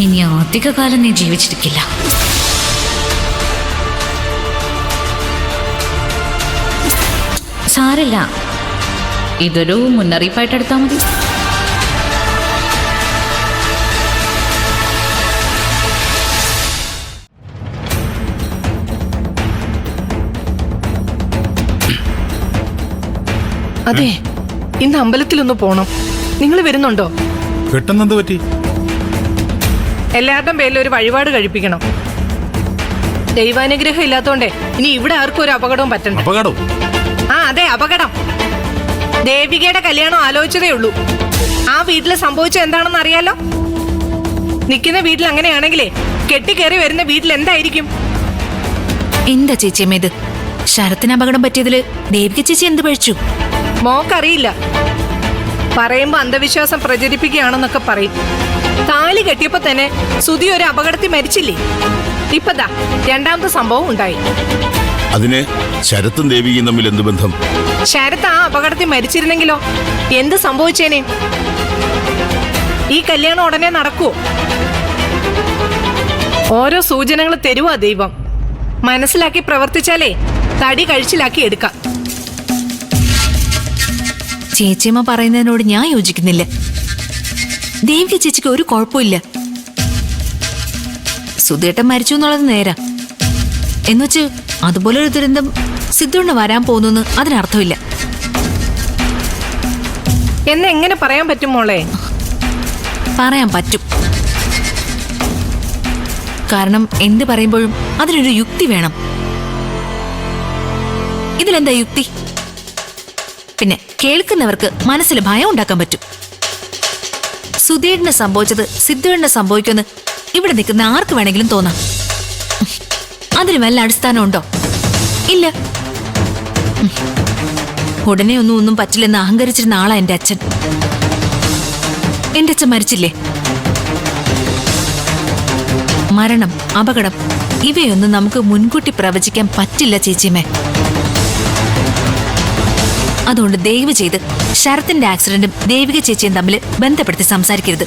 ഇനി അധികകാലം നീ ജീവിച്ചിരിക്കില്ല. സാരില്ല, ഇതൊരു മുന്നറിയിപ്പായിട്ട് എടുത്താൽ മതി. അതെ, ഇന്ന് അമ്പലത്തിലൊന്ന് പോണം. നിങ്ങൾ വരുന്നുണ്ടോ? പെട്ടെന്നെന്ത് പറ്റി? എല്ലാവരുടെയും പേരിൽ ഒരു വഴിപാട് കഴിപ്പിക്കണം. ദൈവാനുഗ്രഹം ഇല്ലാത്തോണ്ടേ ഇനി ഇവിടെ ആർക്കും ഒരു അപകടവും പറ്റണ്ട. അപകടം? ആ അതെ, അപകടം. ദേവികയുടെ കല്യാണം ആലോചിച്ചതേ ഉള്ളൂ. ആ വീട്ടിൽ സംഭവിച്ചത് എന്താണെന്ന് അറിയാലോ. നിൽക്കുന്ന വീട്ടിൽ അങ്ങനെയാണെങ്കിലേ കെട്ടിക്കേറി വരുന്ന വീട്ടിൽ എന്തായിരിക്കും? എന്താ ചേച്ചിയമ്മ ഇത്? ശരത്തിന് അപകടം പറ്റിയതില് ദേവിക ചേച്ചി എന്ത് പഴിച്ചു? മോക്കറിയില്ല. പറയുമ്പോ അന്ധവിശ്വാസം പ്രചരിപ്പിക്കുകയാണെന്നൊക്കെ പറയും. താലി കെട്ടിയപ്പോ തന്നെ സുധി ഒരു അപകടത്തിൽ മരിച്ചില്ലേ? ഇപ്പതാ രണ്ടാമത്തെ സംഭവം ഉണ്ടായി. അതിന് ശരത്തും ദേവികയും തമ്മിൽ എന്ത് ബന്ധം? ശരത്ത് ആ അപകടത്തിൽ മരിച്ചിരുന്നെങ്കിലോ എന്ത് സംഭവിച്ചേനെ? ഈ കല്യാണം ഉടനെ നടക്കുവോ? ഓരോ സൂചനകൾ തരുവാ ദൈവം. മനസ്സിലാക്കി പ്രവർത്തിച്ചാലേ തടി കഴിച്ചിലാക്കി എടുക്കാം. ചേച്ചിയമ്മ പറയുന്നതിനോട് ഞാൻ യോജിക്കുന്നില്ല. ദേവിക ചേച്ചിക്ക് ഒരു കുഴപ്പമില്ല. സുധേട്ടൻ മരിച്ചു എന്നുള്ളത് നേരാ. എന്നുവെച്ച് അതുപോലൊരു ദുരന്തം സിദ്ധുണ്ണ വരാൻ പോകുന്നു അതിനർത്ഥമില്ല. എന്നെങ്ങനെ പറയാൻ പറ്റും മോളെ? പറയാൻ പറ്റും. കാരണം എന്ത് പറയുമ്പോഴും അതിനൊരു യുക്തി വേണം. ഇതിലെന്താ യുക്തി? പിന്നെ കേൾക്കുന്നവർക്ക് മനസ്സിൽ ഭയം ഉണ്ടാക്കാൻ പറ്റും. സുധീറിന് സംഭവിച്ചത് സിദ്ധുവിന് സംഭവിക്കുമെന്ന് ഇവിടെ നിൽക്കുന്ന ആർക്ക് വേണമെങ്കിലും തോന്നാം. അതിന് വല്ല അടിസ്ഥാനമുണ്ടോ? ഇല്ല. ഉടനെ ഒന്നും പറ്റില്ലെന്ന് അഹങ്കരിച്ചിരുന്ന ആളാ എന്റെ അച്ഛൻ. എന്റെ അച്ഛൻ മരിച്ചില്ലേ? മരണം, അപകടം ഇവയൊന്നും നമുക്ക് മുൻകൂട്ടി പ്രവചിക്കാൻ പറ്റില്ല ചേച്ചിയമ്മേ. അതുകൊണ്ട് ദയവ് ചെയ്ത് ശരത്തിന്റെ ആക്സിഡന്റും ദേവിക ചേച്ചിയും തമ്മിൽ ബന്ധപ്പെടുത്തി സംസാരിക്കരുത്.